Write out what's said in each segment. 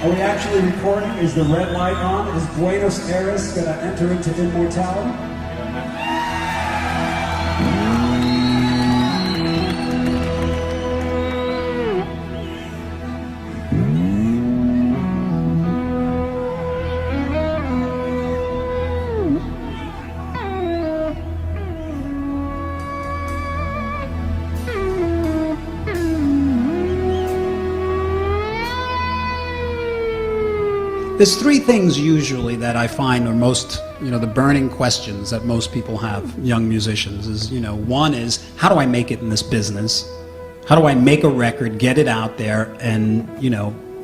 Are we actually recording? Is the red light on? Is Buenos Aires going to enter into immortality? There's three things usually that I find are most, the burning questions that most people have, young musicians, is, one is, how do I make it in this business? How do I make a record, get it out there, and,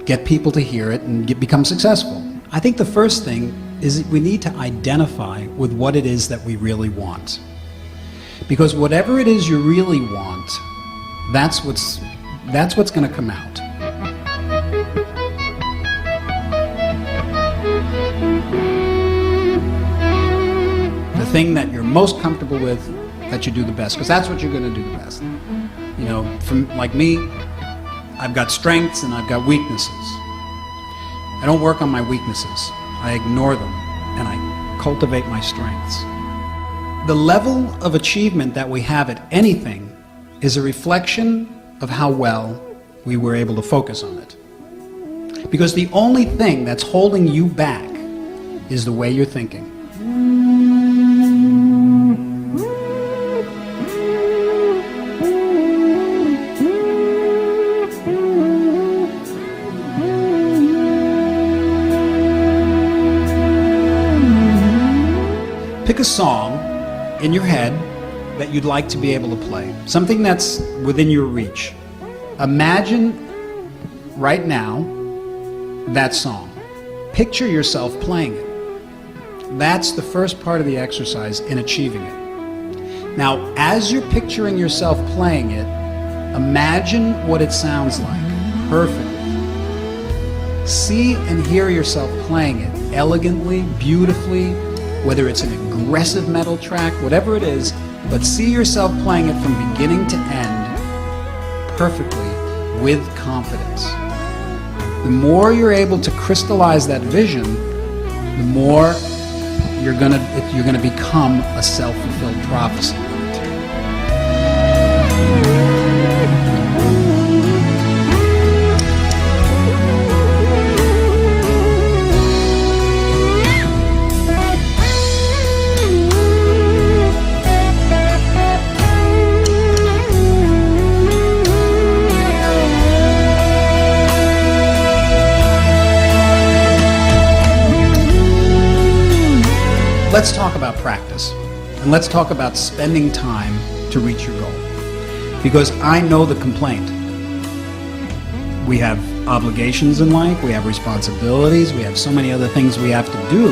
get people to hear it and become successful? I think the first thing is we need to identify with what it is that we really want. Because whatever it is you really want, that's what's going to come out. The thing that you're most comfortable with, that you do the best, because that's what you're going to do the best. From like me, I've got strengths and I've got weaknesses. I don't work on my weaknesses. I ignore them and I cultivate my strengths. The level of achievement that we have at anything is a reflection of how well we were able to focus on it. Because the only thing that's holding you back is the way you're thinking. Pick a song in your head that you'd like to be able to play. Something that's within your reach. Imagine right now that song. Picture yourself playing it. That's the first part of the exercise in achieving it. Now, as you're picturing yourself playing it, imagine what it sounds like perfectly. See and hear yourself playing it elegantly, beautifully, whether it's an aggressive metal track, whatever it is, but see yourself playing it from beginning to end perfectly with confidence. The more you're able to crystallize that vision, the more you're gonna become a self-fulfilled prophecy. Let's talk about practice, and let's talk about spending time to reach your goal. Because I know the complaint. We have obligations in life, we have responsibilities, we have so many other things we have to do.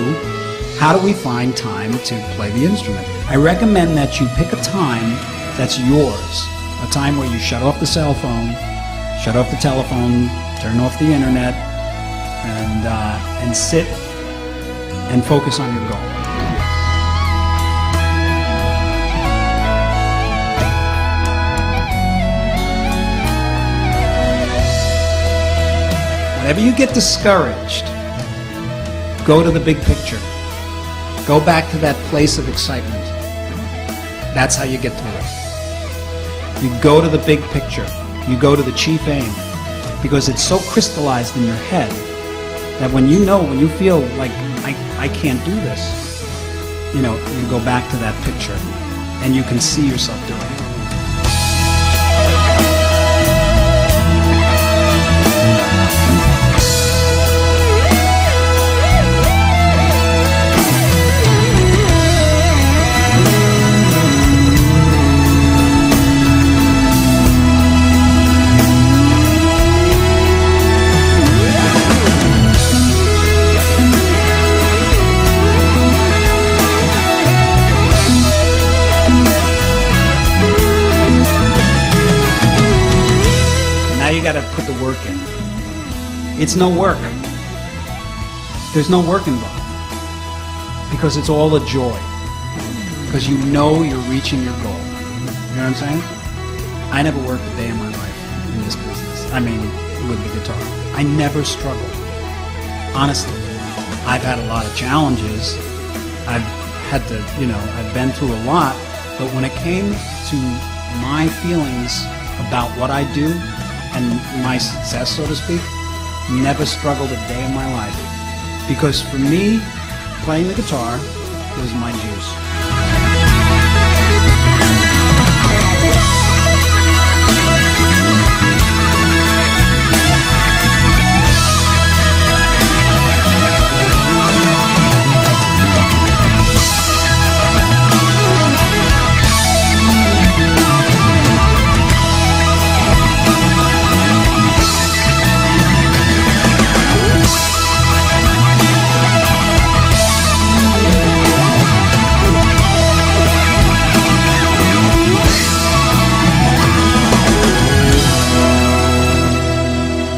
How do we find time to play the instrument? I recommend that you pick a time that's yours, a time where you shut off the cell phone, shut off the telephone, turn off the internet, and sit and focus on your goal. Whenever you get discouraged, go to the big picture. Go back to that place of excitement. That's how you get through it. You go to the big picture. You go to the chief aim. Because it's so crystallized in your head that when you feel like, I can't do this, you go back to that picture and you can see yourself doing it. You got to put the work in. It's no work. There's no work involved. Because it's all a joy. Because you're reaching your goal. You know what I'm saying? I never worked a day in my life in this business. I mean, with the guitar. I never struggled. honestly, I've had a lot of challenges. I've had to, I've been through a lot. But when it came to my feelings about what I do and my success, so to speak, never struggled a day in my life. Because for me, playing the guitar was my juice.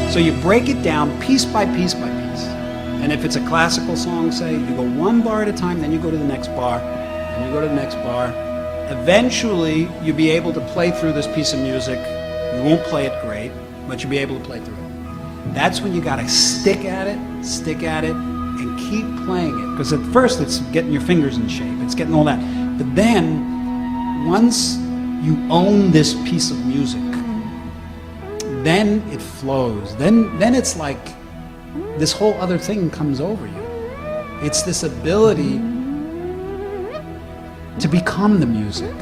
So you break it down piece by piece by piece. And if it's a classical song, say, you go one bar at a time, then you go to the next bar, and you go to the next bar. Eventually, you'll be able to play through this piece of music. You won't play it great, but you'll be able to play through it. That's when you gotta stick at it, and keep playing it. Because at first, it's getting your fingers in shape, it's getting all that. But then, once you own this piece of music, then it flows. Then it's like this whole other thing comes over you. It's this ability to become the music.